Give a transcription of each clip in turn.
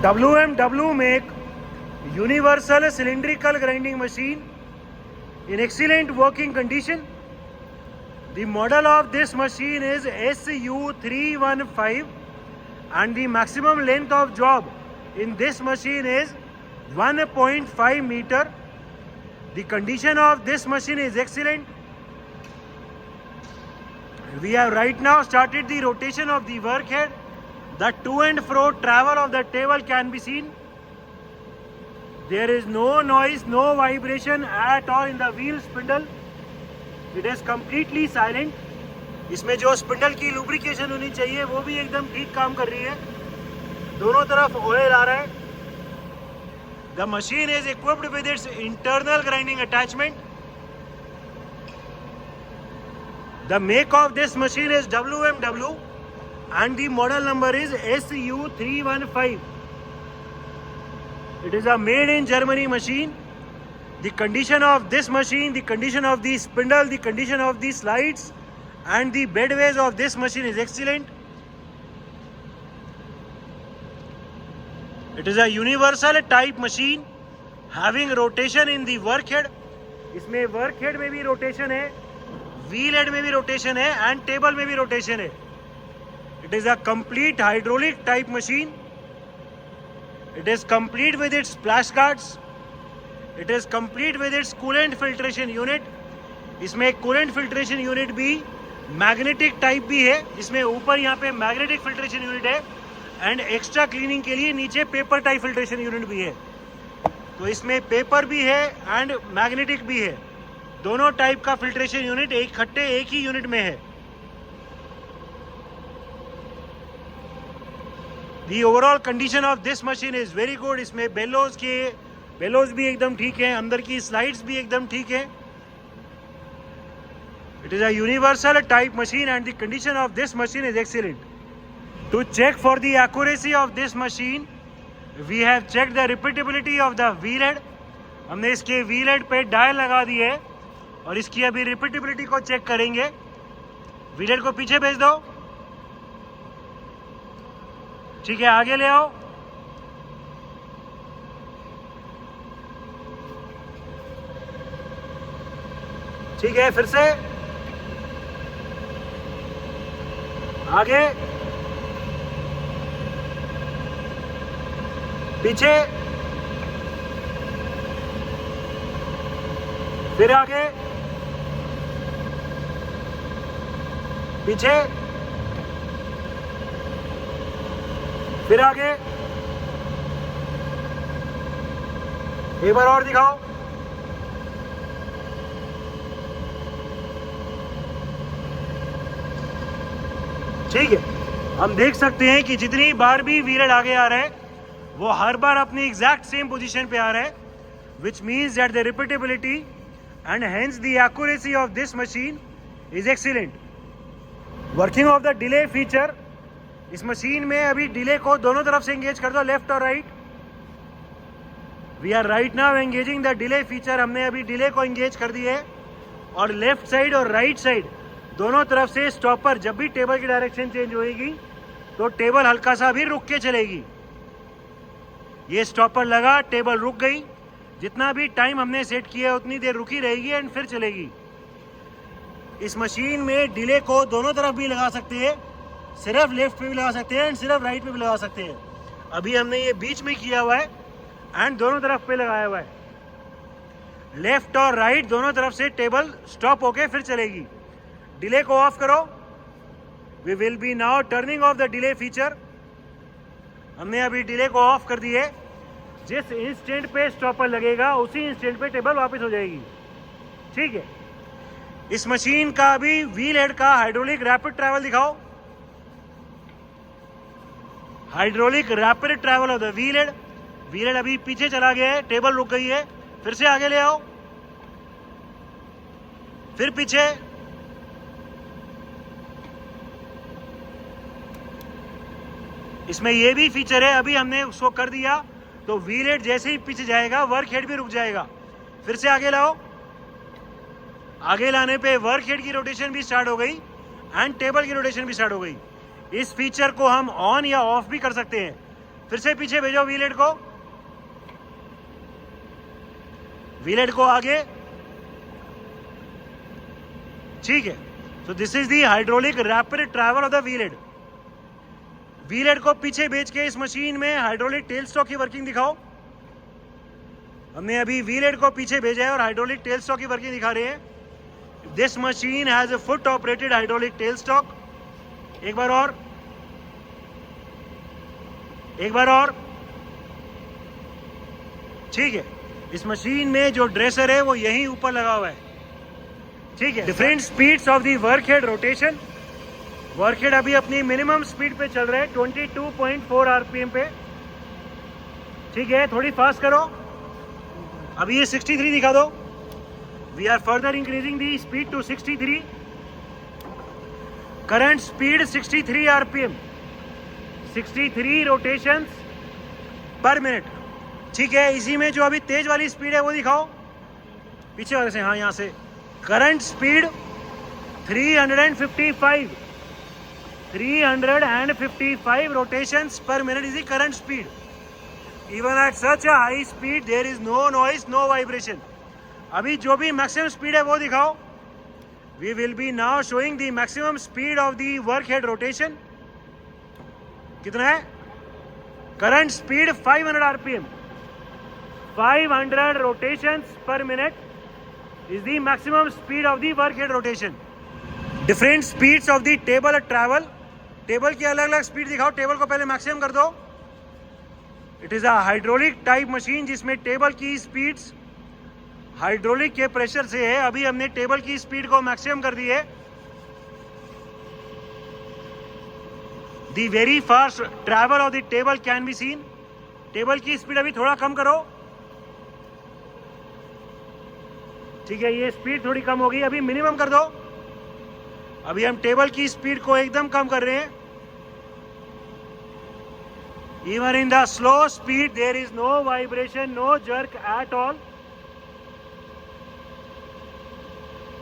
WMW make universal cylindrical grinding machine in excellent working condition. The model of this machine is SU315 and the maximum length of job in this machine is 1.5 meter. The condition of this machine is excellent. We have right now started the rotation of the workhead. The to and fro travel of the table can be seen. There is no noise, no vibration at all in the wheel spindle. It is completely silent. इसमें जो spindle की lubrication होनी चाहिए वो भी एकदम ठीक काम कर रही है. दोनों तरफ ऑयल आ रहा है. The machine is equipped with its internal grinding attachment. The make of this machine is WMW and the model number is SU315. It is a made in Germany machine. The condition of this machine, the condition of the spindle, the condition of the slides and the bedways of this machine is excellent. It is a universal type machine having rotation in the workhead. इसमें workhead में भी rotation है, wheel head में भी rotation है and table में भी rotation है. It is a complete hydraulic type machine. It is complete with its splash guards. It is complete with its coolant filtration unit. इसमें coolant filtration unit भी magnetic type भी है. इसमें ऊपर यहाँ पे magnetic filtration unit है एंड एक्स्ट्रा क्लीनिंग के लिए नीचे पेपर टाइप फिल्ट्रेशन यूनिट भी है. तो इसमें पेपर भी है एंड मैग्नेटिक भी है. दोनों टाइप का फिल्ट्रेशन यूनिट इकट्ठे एक ही यूनिट में है. The overall condition of this machine is very good. इसमें बेलोज भी एकदम ठीक है, अंदर की स्लाइड्स भी एकदम ठीक है. It is a universal type machine and the condition of this machine is excellent. To check for the accuracy of this machine, we have checked the repeatability of the wheel head. हमने इसके wheel head पे dial लगा दी है और इसकी अभी repeatability को check करेंगे. wheel head को पीछे भेज दो. ठीक है, आगे ले आओ. ठीक है, फिर से आगे, पीछे, फिर आगे, पीछे, फिर आगे. एक बार और दिखाओ. ठीक है, हम देख सकते हैं कि जितनी बार भी व्हील हेड आगे आ रहा है वो हर बार अपनी एग्जैक्ट सेम पोजीशन पे आ रहा है, which means that the repeatability and hence the accuracy of this machine is excellent. Working of the delay feature. इस मशीन में अभी डिले को दोनों तरफ से एंगेज कर दो, लेफ्ट और right. We are right now engaging the delay feature. हमने अभी डिले को एंगेज कर दिया है और लेफ्ट साइड और राइट साइड दोनों तरफ से स्टॉपर. जब भी टेबल की डायरेक्शन चेंज होएगी तो टेबल हल्का सा भी रुक के चलेगी. ये स्टॉपर लगा, टेबल रुक गई. जितना भी टाइम हमने सेट किया है उतनी देर रुकी रहेगी एंड फिर चलेगी. इस मशीन में डिले को दोनों तरफ भी लगा सकते हैं, सिर्फ लेफ्ट पे भी लगा सकते हैं एंड सिर्फ राइट पे भी लगा सकते हैं. अभी हमने ये बीच में किया हुआ है एंड दोनों तरफ पे लगाया हुआ है. लेफ्ट और राइट दोनों तरफ से टेबल स्टॉप होके फिर चलेगी. डिले को ऑफ करो. We will be now turning off the delay feature. हमने अभी डिले को ऑफ कर दिए. जिस इंस्टेंट पे स्टॉपर लगेगा उसी इंस्टेंट पे टेबल वापस हो जाएगी. ठीक है, इस मशीन का अभी व्हील हेड का हाइड्रोलिक रैपिड ट्रैवल दिखाओ. Hydraulic rapid travel of the wheel head. Wheel head अभी पीछे चला गया है, टेबल रुक गई है. फिर से आगे ले आओ, फिर पीछे, इसमें ये भी फीचर है. अभी हमने उसको कर दिया तो व्हील हेड जैसे ही पीछे जाएगा वर्क हेड भी रुक जाएगा. फिर से आगे लाओ. आगे लाने पे वर्क हेड की रोटेशन भी स्टार्ट हो गई एंड टेबल की रोटेशन भी स्टार्ट हो गई. इस फीचर को हम ऑन या ऑफ भी कर सकते हैं. फिर से पीछे भेजो व्हील हेड को, व्हील हेड को आगे, ठीक है। So this is the hydraulic rapid travel of the wheel head. Wheel head को पीछे भेज के इस मशीन में हाइड्रोलिक टेल स्टॉक की वर्किंग दिखाओ। हमने अभी व्हील हेड को पीछे भेजा है और हाइड्रोलिक टेल स्टॉक की वर्किंग दिखा रहे हैं। This machine has a foot operated hydraulic tell stock. एक बार और, एक बार और, ठीक है। इस मशीन में जो ड्रेसर है वो यहीं ऊपर लगा हुआ है, ठीक है। Different speeds of the work head rotation. Work head अभी अपनी मिनिमम स्पीड पे चल रहे हैं 22.4 आरपीएम पे, ठीक है। थोड़ी फास्ट करो, अभी ये 63 दिखा दो। We are further increasing the speed to 63। Current speed 63 RPM, 63 rotations per minute, ठीक है। इसी में जो अभी तेज वाली स्पीड है वो दिखाओ, पीछे वाले से, हाँ यहाँ से। Current speed 355 rotations per minute is the current speed. Even at such a high speed, there is no noise, no vibration. अभी जो भी मैक्सिमम स्पीड है वो दिखाओ। We will be now showing the maximum speed of the work head rotation. कितना है? Current speed 500 RPM. 500 rotations per minute is the maximum speed of the work head rotation. Different speeds of the table travel. Table की अलग अलग speed दिखाओ। Table को पहले maximum कर दो। It is a hydraulic type machine जिसमें table की स्पीड्स हाइड्रोलिक के प्रेशर से है। अभी हमने टेबल की स्पीड को मैक्सिमम कर दी है। The very fast travel of the table can be scene. Table की स्पीड अभी थोड़ा कम करो, ठीक है। ये स्पीड थोड़ी कम हो गई, अभी मिनिमम कर दो। अभी हम टेबल की स्पीड को एकदम कम कर रहे हैं। Even in the slow speed, there is no vibration, no jerk at all.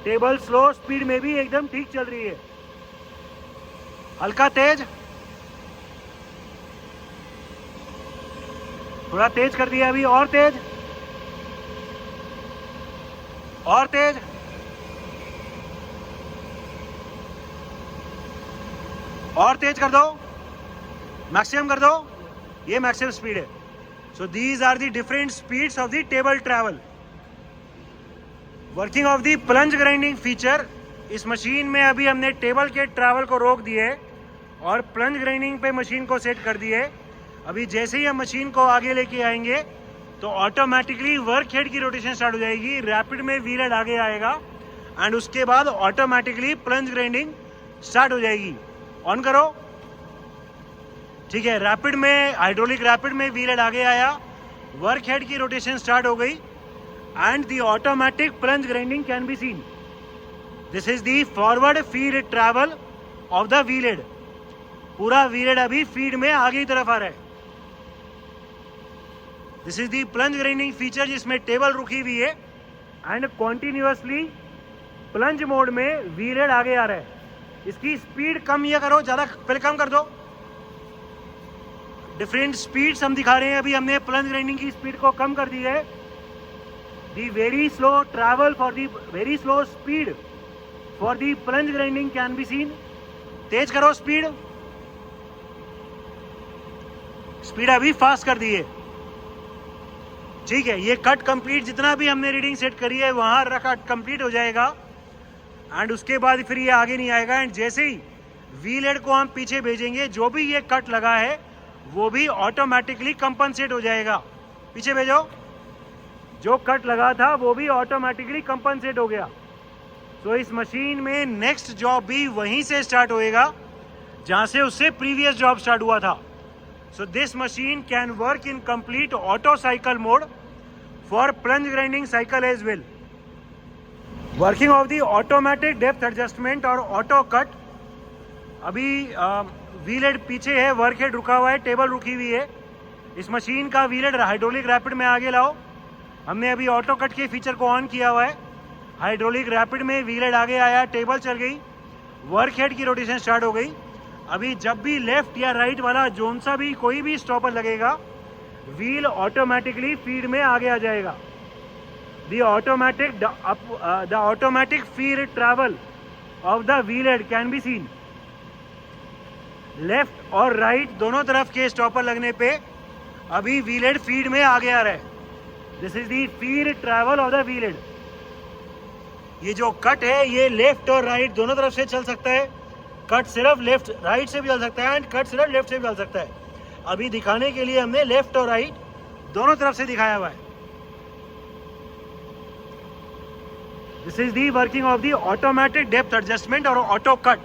Table slow speed में भी एकदम ठीक चल रही है। हल्का तेज, थोड़ा तेज कर दिया अभी, और तेज, और तेज, और तेज कर दो, मैक्सिमम कर दो। ये मैक्सिमम स्पीड है। So these are the different speeds of the table travel. Working of the plunge grinding feature. इस मशीन में अभी हमने टेबल के ट्रैवल को रोक दिए और प्लंज ग्राइंडिंग पे मशीन को सेट कर दिए। अभी जैसे ही हम मशीन को आगे लेके आएंगे तो ऑटोमेटिकली वर्क हेड की रोटेशन स्टार्ट हो जाएगी। रैपिड में व्हील हेड आगे आएगा एंड उसके बाद ऑटोमेटिकली प्लंज ग्राइंडिंग स्टार्ट हो जाएगी। ऑन करो, ठीक है। रैपिड में, हाइड्रोलिक रैपिड में व्हील हेड आगे आया, वर्क हेड की रोटेशन स्टार्ट हो गई and the automatic plunge grinding can be scene. This is the forward feed travel of the wheel head. पूरा व्हील हेड अभी फीड में आगे की तरफ आ रहा है। This is the plunge grinding feature जिसमें टेबल रुकी हुई है एंड कॉन्टिन्यूअसली प्लंज मोड में व्हील हेड आगे आ रहा है। इसकी स्पीड कम या करो, ज्यादा पहले कम कर दो। डिफरेंट स्पीड्स हम दिखा रहे हैं। अभी हमने प्लंज ग्राइंडिंग की स्पीड को कम कर दी है। The very slow travel for the very slow speed for the plunge grinding can be seen. तेज करो स्पीड, स्पीड अभी फास्ट कर दी है, ठीक है। ये कट कंप्लीट, जितना भी हमने रीडिंग सेट करी है वहां कट कंप्लीट हो जाएगा एंड उसके बाद फिर ये आगे नहीं आएगा। एंड जैसे ही व्हील हेड को हम पीछे भेजेंगे, जो भी ये कट लगा है वो भी ऑटोमेटिकली कंपनसेट हो जाएगा। पीछे भेजो, जो कट लगा था वो भी ऑटोमेटिकली कंपनसेट हो गया। तो इस मशीन में नेक्स्ट जॉब भी वहीं से स्टार्ट होएगा जहां से उससे प्रीवियस जॉब स्टार्ट हुआ था। So this machine can work in complete auto cycle mode for plunge grinding cycle as well. Working of the automatic depth adjustment और ऑटो कट। अभी व्हील हेड पीछे है, वर्क हेड रुका हुआ है, table रुकी हुई है। इस मशीन का व्हील हेड हाइड्रोलिक रैपिड में आगे लाओ। हमने अभी ऑटो कट के फीचर को ऑन किया हुआ है। हाइड्रोलिक रैपिड में व्हील हेड आगे आया, टेबल चल गई, वर्क हेड की रोटेशन स्टार्ट हो गई। अभी जब भी लेफ्ट या राइट वाला जोन सा भी कोई भी स्टॉपर लगेगा, व्हील ऑटोमेटिकली फीड में आगे आ जाएगा. The automatic feed travel of the wheel head can be seen. Left और राइट दोनों तरफ के स्टॉपर लगने पे अभी व्हील हेड फीड में आगे आ रहा है. This is the feed travel of the wheel head. ये जो कट है ये लेफ्ट और राइट दोनों तरफ से चल सकता है. कट सिर्फ लेफ्ट राइट से भी चल सकता है एंड कट सिर्फ लेफ्ट से भी चल सकता है. अभी दिखाने के लिए हमने लेफ्ट और राइट दोनों तरफ से दिखाया हुआ है. This is the working of the automatic depth adjustment और ऑटो कट.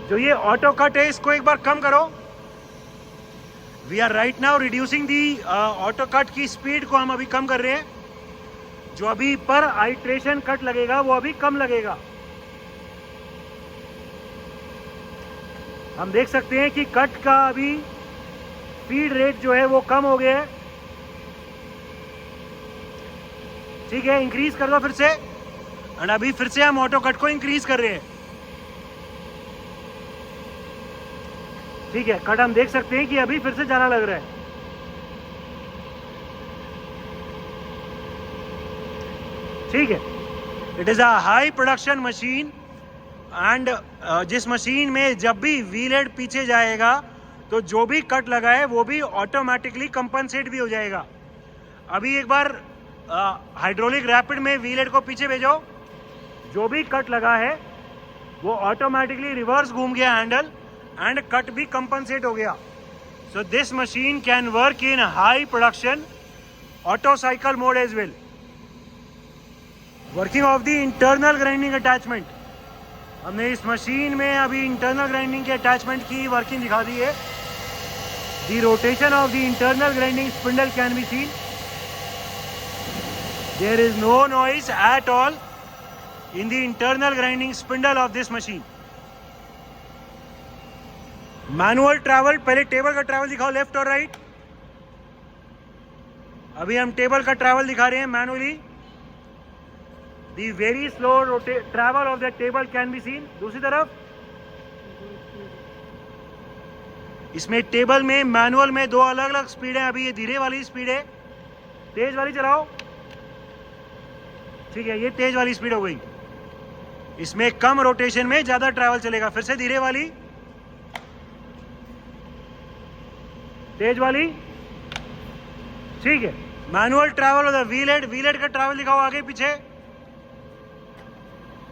जो ये ऑटो कट है इसको एक बार कम करो. We are right now reducing the auto cut की स्पीड को हम अभी कम कर रहे हैं. जो अभी पर आइट्रेशन कट लगेगा वो अभी कम लगेगा. हम देख सकते हैं कि कट का अभी स्पीड रेट जो है वो कम हो गया है. ठीक है, इंक्रीज कर दो फिर से. एंड अभी फिर से हम ऑटो कट को इंक्रीज कर रहे हैं. ठीक है, कट हम देख सकते हैं कि अभी फिर से ज्यादा लग रहा है. ठीक है, it is a high production machine and जिस मशीन में जब भी व्हील हेड पीछे जाएगा तो जो भी कट लगा है वो भी ऑटोमेटिकली कंपनसेट भी हो जाएगा. अभी एक बार हाइड्रोलिक रैपिड में व्हील हेड को पीछे भेजो. जो भी कट लगा है वो ऑटोमेटिकली रिवर्स घूम गया हैंडल एंड कट भी कंपनसेट हो गया. So this machine can work in high production auto cycle mode as well. Working of the internal grinding attachment. हमने इस मशीन में अभी इंटरनल ग्राइंडिंग के अटैचमेंट की वर्किंग दिखा दी है. The rotation of the internal grinding spindle can be seen. There is no noise at all in the internal grinding spindle of this machine. Manual travel, पहले table का travel दिखाओ left और right. अभी हम table का travel दिखा रहे हैं manually. The very slow travel of the table can be scene. दूसरी तरफ इसमें टेबल में मैनुअल में दो अलग अलग स्पीड है. अभी ये धीरे वाली स्पीड है, तेज वाली चलाओ. ठीक है, ये तेज वाली स्पीड हो गई. इसमें कम रोटेशन में ज्यादा ट्रैवल चलेगा. फिर से धीरे वाली, तेज वाली. ठीक है, manual travel of the wheel head. Wheel head का ट्रैवल दिखाओ आगे पीछे.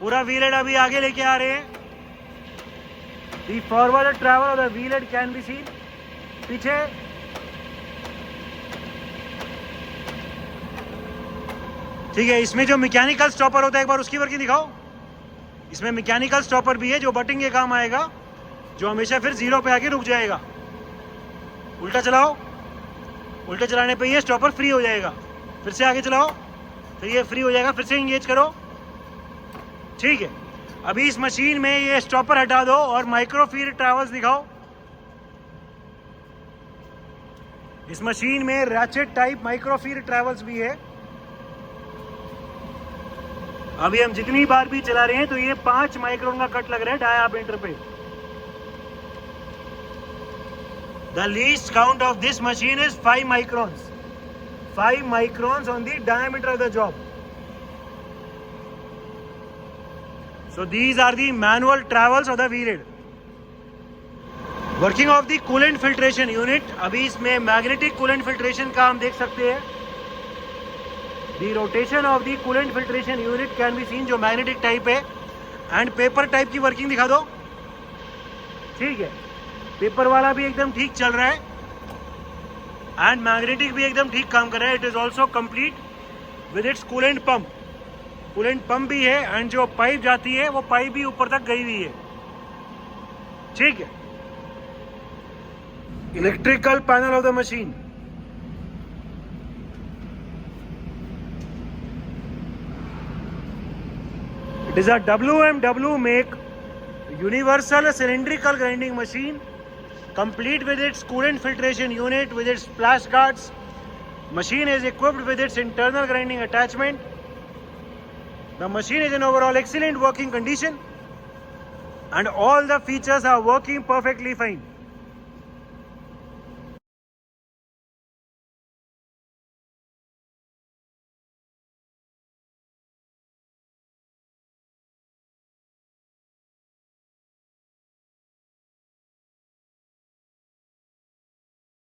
पूरा व्हील हेड अभी आगे लेके आ रहे हैं. The forward travel of the wheel head can be scene. पीछे ठीक है. इसमें जो मैकेनिकल स्टॉपर होता है एक बार उसकी वर्किंग दिखाओ. इसमें मैकेनिकल स्टॉपर भी है जो बटिंग के काम आएगा, जो हमेशा फिर जीरो पे आके रुक जाएगा. उल्टा चलाओ. उल्टा चलाने पे ये स्टॉपर फ्री हो जाएगा. फिर से आगे चलाओ, फिर ये फ्री हो जाएगा. फिर से इंगेज करो. ठीक है, अभी इस मशीन में ये स्टॉपर हटा दो और माइक्रो फीड ट्रैवल्स दिखाओ. इस मशीन में ratchet type micro feed travels भी है. अभी हम जितनी बार भी चला रहे हैं तो ये 5 माइक्रोन का कट लग रहा है डायामीटर पे. The least count of this machine is 5 microns. 5 microns on the diameter of the job. So these are the manual travels of the wheel head. Working of the coolant filtration unit. अभी इसमें magnetic coolant filtration का हम देख सकते हैं. The rotation of the coolant filtration unit can be seen, जो magnetic type है. And paper type की वर्किंग दिखा दो. ठीक है, पेपर वाला भी एकदम ठीक चल रहा है एंड मैग्नेटिक भी एकदम ठीक काम कर रहा है. It is also complete with its coolant pump. Coolant pump भी है एंड जो पाइप जाती है वो पाइप भी ऊपर तक गई हुई है. ठीक है, electrical panel of the machine. It is a WMW make universal cylindrical grinding machine, complete with its coolant filtration unit with its splash guards. Machine is equipped with its internal grinding attachment. The machine is in overall excellent working condition and all the features are working perfectly fine.